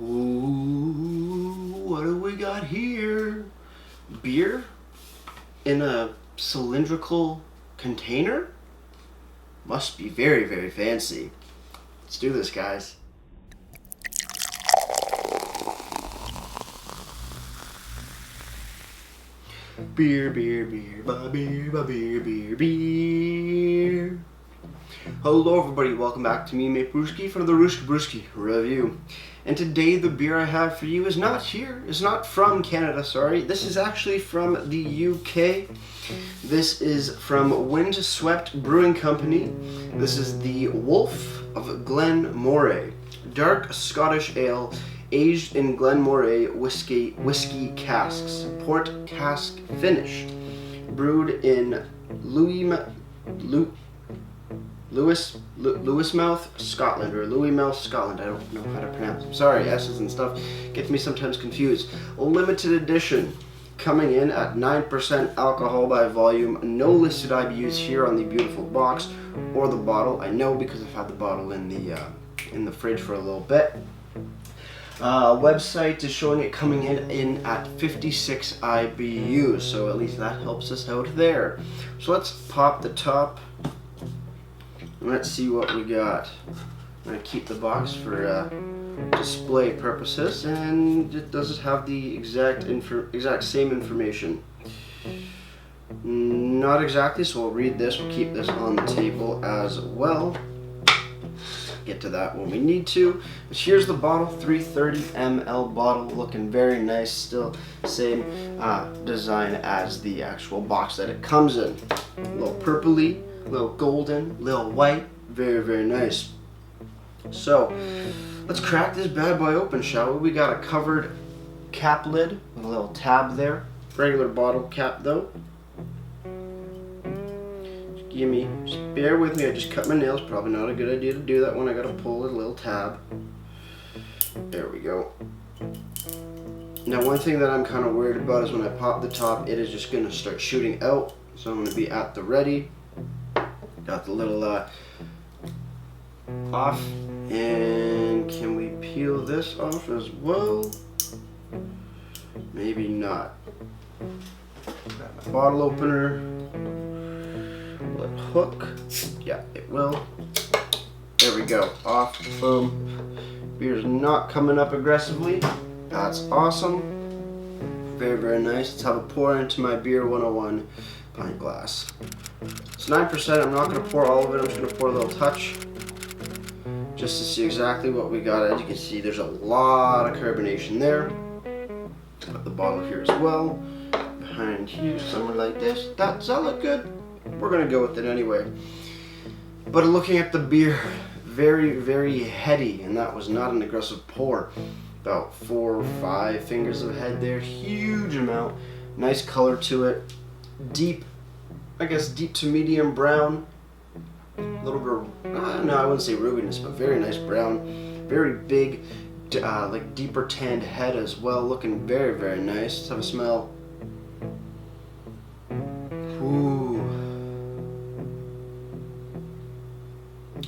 Ooh, what do we got here? Beer in a cylindrical container? Must be very, very fancy. Let's do this, guys. Beer, beer, beer, beer. Hello everybody, welcome back to me, Mate Brewski, from the Brewski Review. And today the beer I have for you is not from Canada, sorry. This is actually from the UK. This is from Windswept Brewing Company. This is the Wolf of Glen Moray. Dark Scottish ale, aged in Glen Moray whiskey casks. Port cask finish. Brewed in Lewismouth, Scotland, or Lewismouth, Scotland. I don't know how to pronounce it. Sorry, S's and stuff gets me sometimes confused. A limited edition, coming in at 9% alcohol by volume. No listed IBUs here on the beautiful box or the bottle. I know because I've had the bottle in the fridge for a little bit. Website is showing it coming in at 56 IBUs, so at least that helps us out there. So let's pop the top. Let's see what we got. I'm going to keep the box for display purposes, and does it have the exact same information? Not exactly, so we'll read this. We'll keep this on the table as well. Get to that when we need to. But here's the bottle, 330 ml bottle, looking very nice. Still same design as the actual box that it comes in. A little purpley, a little golden, a little white, very, very nice. So let's crack this bad boy open, shall we? We got a covered cap lid with a little tab there. Regular bottle cap though. Just bear with me, I just cut my nails. Probably not a good idea to do that when I gotta pull a little tab. There we go. Now one thing that I'm kind of worried about is when I pop the top, it is just gonna start shooting out. So I'm gonna be at the ready. Got the little off, and can we peel this off as well? Maybe not. Grab my bottle opener. Let hook. Yeah, it will. There we go. Off. Boom. Beer's not coming up aggressively. That's awesome. Very, very nice. Let's have a pour into my beer 101 pint glass. It's 9%. I'm not going to pour all of it. I'm just going to pour a little touch just to see exactly what we got. As you can see, there's a lot of carbonation there. Got the bottle here as well. Behind here, somewhere like this. Does that look good? We're going to go with it anyway. But looking at the beer, very, very heady, and that was not an aggressive pour. About 4 or 5 fingers of head there. Huge amount. Nice color to it. Deep, I guess deep to medium brown. A little bit, no, I wouldn't say ruinous, but very nice brown. Very big, like deeper tanned head as well. Looking very, very nice. Let's have a smell. Ooh.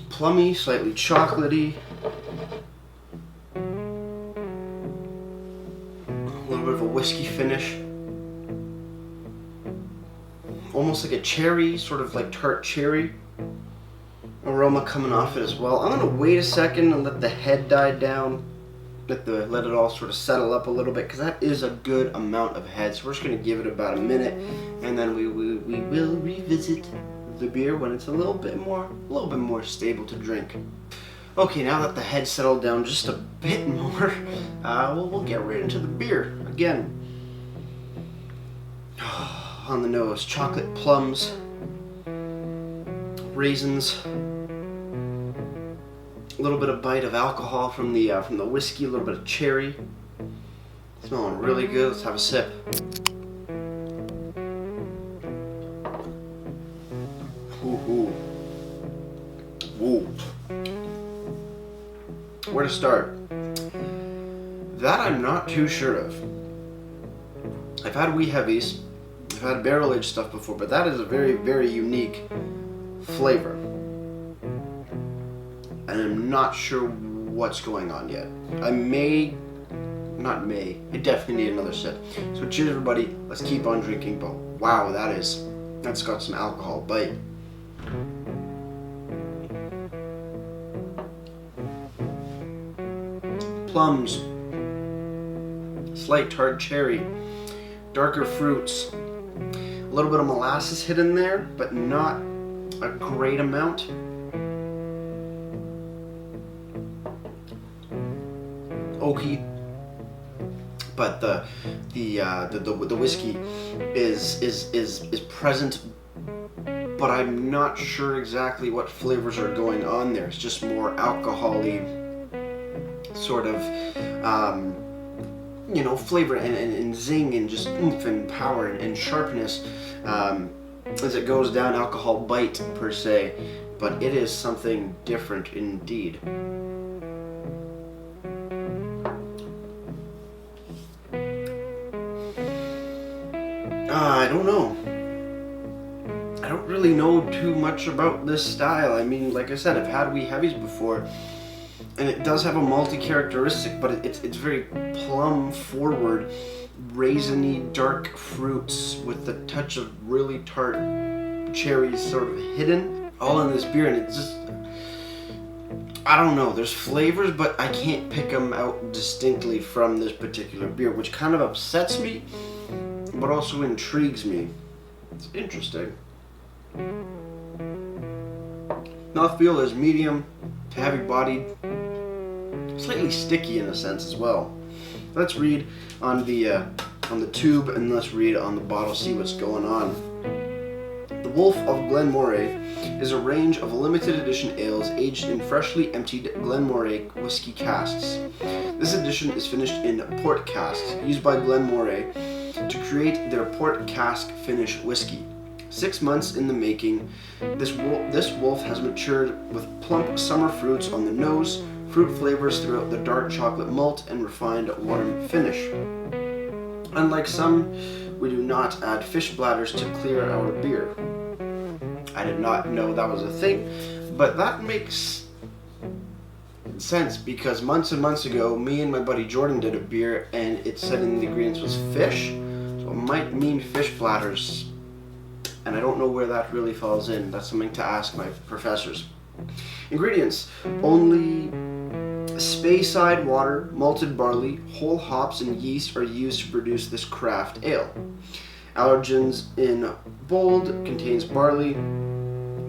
Plummy, slightly chocolatey. A little bit of a whiskey finish. Almost like a cherry, sort of like tart cherry aroma coming off it as well. I'm gonna wait a second and let the head die down. Let it all sort of settle up a little bit, because that is a good amount of head. So we're just gonna give it about a minute, and then we will revisit the beer when it's a little bit more stable to drink. Okay, now that the head settled down just a bit more, we'll get right into the beer again. On the nose, chocolate plums, raisins, a little bit of bite of alcohol from the whiskey, a little bit of cherry. Smelling really good. Let's have a sip. Ooh. Where to start? That I'm not too sure of. I've had wee heavies, I've had barrel aged stuff before, but that is a very, very unique flavor. And I'm not sure what's going on yet. I definitely need another sip. So cheers everybody, let's keep on drinking, but wow, that's got some alcohol bite. Plums, slight tart cherry, darker fruits, a little bit of molasses hidden there, but not a great amount. Oaky, but the whiskey is present, but I'm not sure exactly what flavors are going on there. It's just more alcohol-y sort of flavor and zing and just oomph and power and sharpness as it goes down. Alcohol bite per se, but it is something different indeed. I don't know. I don't really know too much about this style. I mean, like I said, I've had wee heavies before, and it does have a malty characteristic, but it's very plum forward, raisiny, dark fruits with a touch of really tart cherries sort of hidden, all in this beer, and it's just, I don't know, there's flavors, but I can't pick them out distinctly from this particular beer, which kind of upsets me, but also intrigues me. It's interesting. Mouthfeel is medium to heavy bodied, slightly sticky in a sense as well. Let's read on the tube and let's read on the bottle, see what's going on. The Wolf of Glen Moray is a range of limited edition ales aged in freshly emptied Glen Moray whiskey casks. This edition is finished in port casks used by Glen Moray to create their port cask finish whiskey. 6 months in the making, this wolf has matured with plump summer fruits on the nose, fruit flavors throughout the dark chocolate malt, and refined warm finish. Unlike some, we do not add fish bladders to clear our beer. I did not know that was a thing, but that makes sense because months and months ago, me and my buddy Jordan did a beer and it said in the ingredients was fish, so it might mean fish bladders, and I don't know where that really falls in. That's something to ask my professors. Ingredients: only Speyside water, malted barley, whole hops, and yeast are used to produce this craft ale. Allergens in bold, contains barley,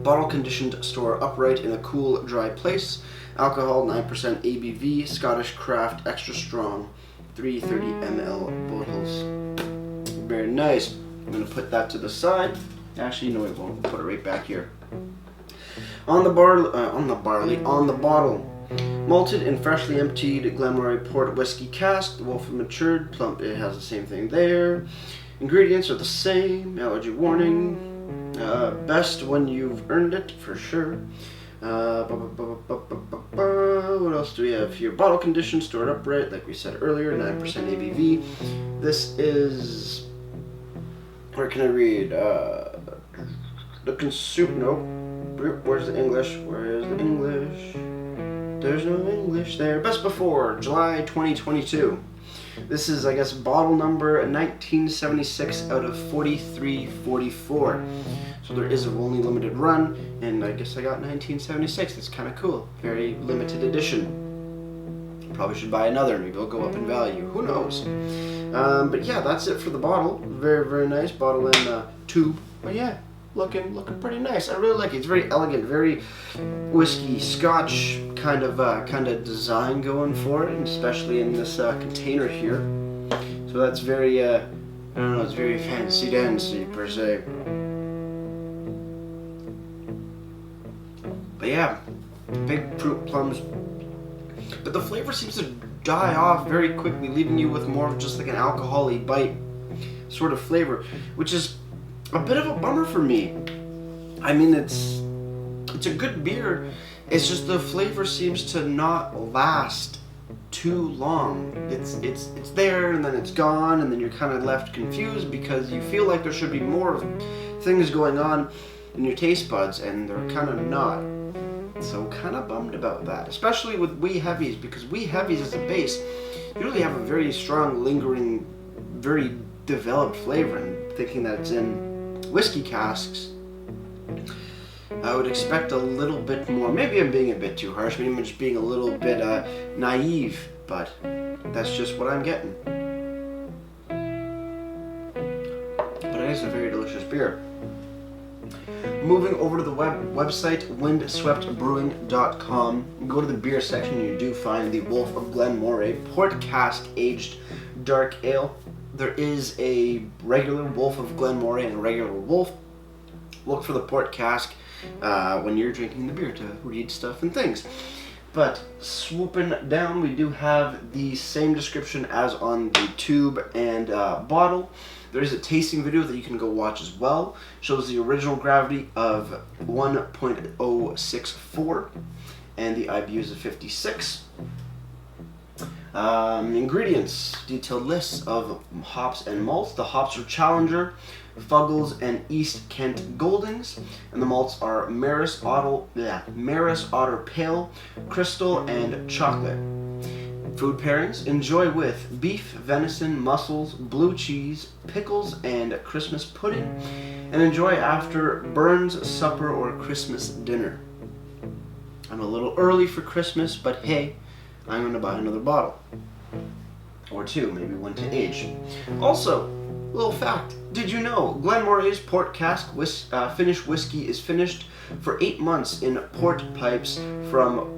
bottle conditioned, store upright in a cool, dry place. Alcohol 9% ABV, Scottish craft, extra strong, 330 ml bottles. Very nice. I'm going to put that to the side. Actually, no, I won't. Put it right back here. On the bottle. Malted and freshly emptied Glen Moray port whiskey cask. The Wolf matured, plump. It has the same thing there. Ingredients are the same. Allergy warning. Best when you've earned it, for sure. What else do we have here? Bottle condition, stored upright, like we said earlier, 9% ABV. This is... Where can I read? Where's the English? Where is the English? There's no English there. Best before, July 2022. This is, I guess, bottle number 1976 out of 4344. So there is a only limited run, and I guess I got 1976. That's kind of cool. Very limited edition. Probably should buy another. Maybe it'll go up in value. Who knows? But yeah, that's it for the bottle. Very, very nice bottle and tube. But yeah, looking pretty nice. I really like it. It's very elegant, very whiskey Scotch kind of design going for it, and especially in this container here. So that's very I don't know. It's very fancy dancy per se. But yeah, big fruit plums. But the flavor seems to die off very quickly, leaving you with more of just like an alcohol-y bite sort of flavor, which is a bit of a bummer for me. I mean, it's a good beer. It's just the flavor seems to not last too long. It's there and then it's gone, and then you're kind of left confused because you feel like there should be more things going on in your taste buds, and they're kind of not. So kind of bummed about that, especially with wee heavies, because wee heavies as a base usually have a very strong, lingering, very developed flavor. And thinking that it's in whiskey casks, I would expect a little bit more. Maybe I'm being a bit too harsh. Maybe I'm just being a little bit naive, but that's just what I'm getting. But it is a very delicious beer. Moving over to the website, windsweptbrewing.com, go to the beer section, you do find the Wolf of Glen Moray Port Cask Aged Dark Ale. There is a regular Wolf of Glen Moray and a regular Wolf. Look for the Port Cask when you're drinking the beer to read stuff and things. But swooping down, we do have the same description as on the tube and bottle. There is a tasting video that you can go watch as well. Shows the original gravity of 1.064 and the IBUs of 56. Ingredients, detailed lists of hops and malts. The hops are Challenger, Fuggles, and East Kent Goldings, and the malts are Maris Otter Pale, Crystal, and Chocolate. Food pairings, enjoy with beef, venison, mussels, blue cheese, pickles, and Christmas pudding, and enjoy after Burns, supper, or Christmas dinner. I'm a little early for Christmas, but hey, I'm going to buy another bottle. Or two, maybe one to age. Also, little fact, did you know Glen Moray's Port Cask finished whiskey is finished for 8 months in port pipes from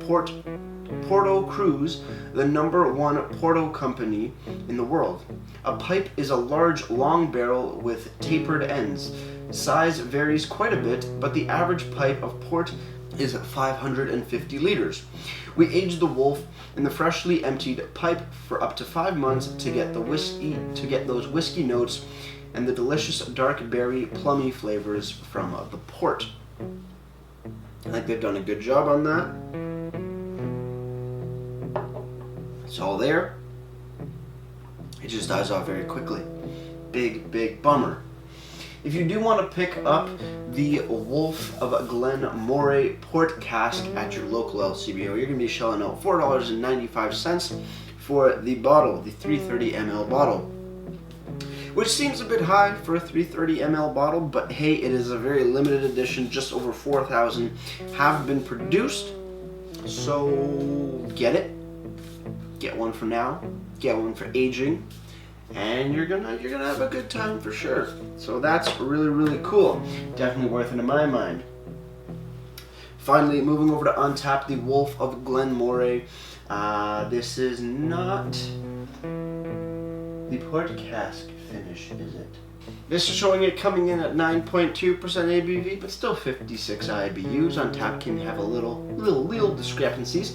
Porto Cruz, the #1 Porto company in the world. A pipe is a large, long barrel with tapered ends. Size varies quite a bit, but the average pipe of port is 550 liters. We aged the Wolf in the freshly emptied pipe for up to 5 months to get those whiskey notes and the delicious dark berry plummy flavors from the port. I think they've done a good job on that. It's all there. It just dies off very quickly. Big bummer. If you do want to pick up the Wolf of Glen Moray Port Cask at your local LCBO, you're going to be shelling out $4.95 for the bottle, the 330 ml bottle. Which seems a bit high for a 330 ml bottle, but hey, it is a very limited edition. Just over 4,000 have been produced. So get it. Get one for now. Get one for aging. And you're gonna have a good time for sure. So that's really cool. Definitely worth it in my mind. Finally, moving over to Untappd, the Wolf of Glen Moray. This is not the Port Cask finish, is it? This is showing it coming in at 9.2% ABV, but still 56 IBUs. Untappd can have a little discrepancies,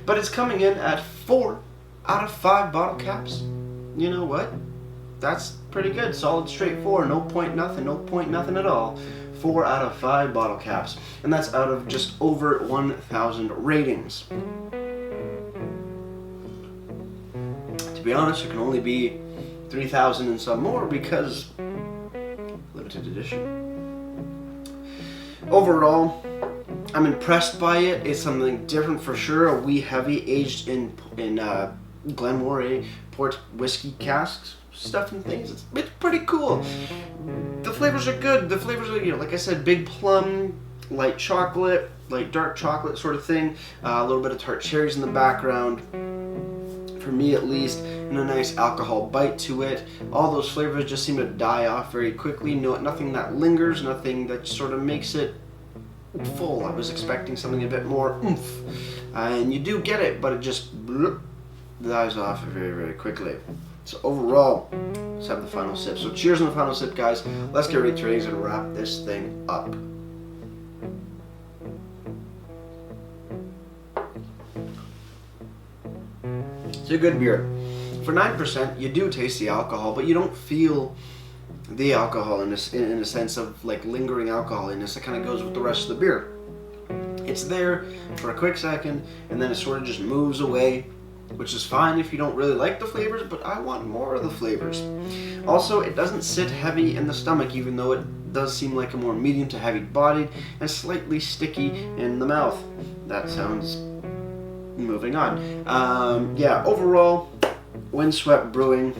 but it's coming in at 4 out of 5 bottle caps. You know what? That's pretty good. Solid straight 4. No point nothing at all. 4 out of 5 bottle caps. And that's out of just over 1,000 ratings. To be honest, it can only be 3,000 and some more because limited edition. Overall, I'm impressed by it. It's something different for sure. A wee heavy aged in Glen Moray port whiskey casks, stuff and things. It's pretty cool. The flavors are good. The flavors are, like I said, big plum, light chocolate, light dark chocolate sort of thing. A little bit of tart cherries in the background, for me at least, and a nice alcohol bite to it. All those flavors just seem to die off very quickly. Nothing that lingers, nothing that sort of makes it full. I was expecting something a bit more oomph, and you do get it, but it just dies off very quickly. So overall, let's have the final sip. So cheers on the final sip, guys. Let's get right to ratings and wrap this thing up. It's a good beer. For 9%, you do taste the alcohol, but you don't feel the alcohol in a sense of like lingering alcoholiness that kind of goes with the rest of the beer. It's there for a quick second, and then it sort of just moves away, which is fine if you don't really like the flavors, but I want more of the flavors. Also, it doesn't sit heavy in the stomach, even though it does seem like a more medium to heavy bodied and slightly sticky in the mouth. That sounds... Moving on. Yeah, overall, Windswept Brewing,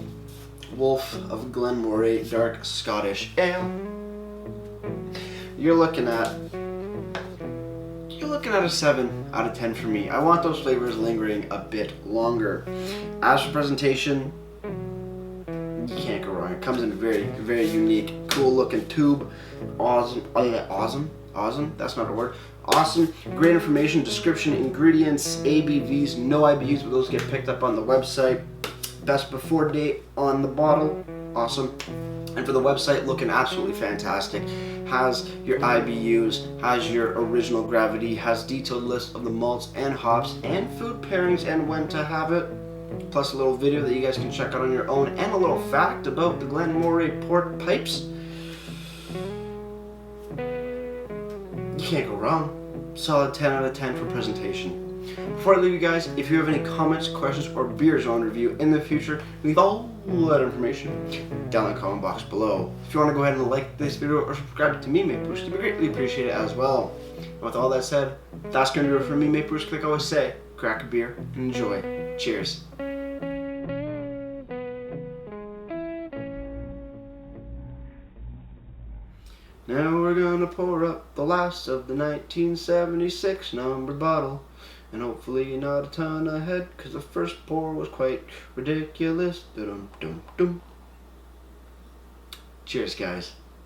Wolf of Glen Moray Dark Scottish Ale. You're looking at a 7 out of 10 for me. I want those flavors lingering a bit longer. As for presentation, you can't go wrong. It comes in a very, very unique, cool looking tube. Awesome. That's not a word. Awesome. Great information, description, ingredients, ABVs, no IBUs, but those get picked up on the website. Best before date on the bottle. Awesome. And for the website, looking absolutely fantastic. Has your IBUs, has your original gravity, has detailed list of the malts and hops and food pairings and when to have it. Plus a little video that you guys can check out on your own and a little fact about the Glen Moray port pipes. You can't go wrong. Solid 10 out of 10 for presentation. Before I leave you guys, if you have any comments, questions, or beers on review in the future, leave all that information down in the comment box below. If you want to go ahead and like this video or subscribe to me, Maple Bruce, it'd be greatly appreciated as well. And with all that said, that's going to do it for me, Maple Bruce. Like I always say, crack a beer and enjoy. Cheers. Now we're gonna pour up the last of the 1976 number bottle. And hopefully not a ton ahead, cause the first pour was quite ridiculous. Dum dum dum. Cheers, guys.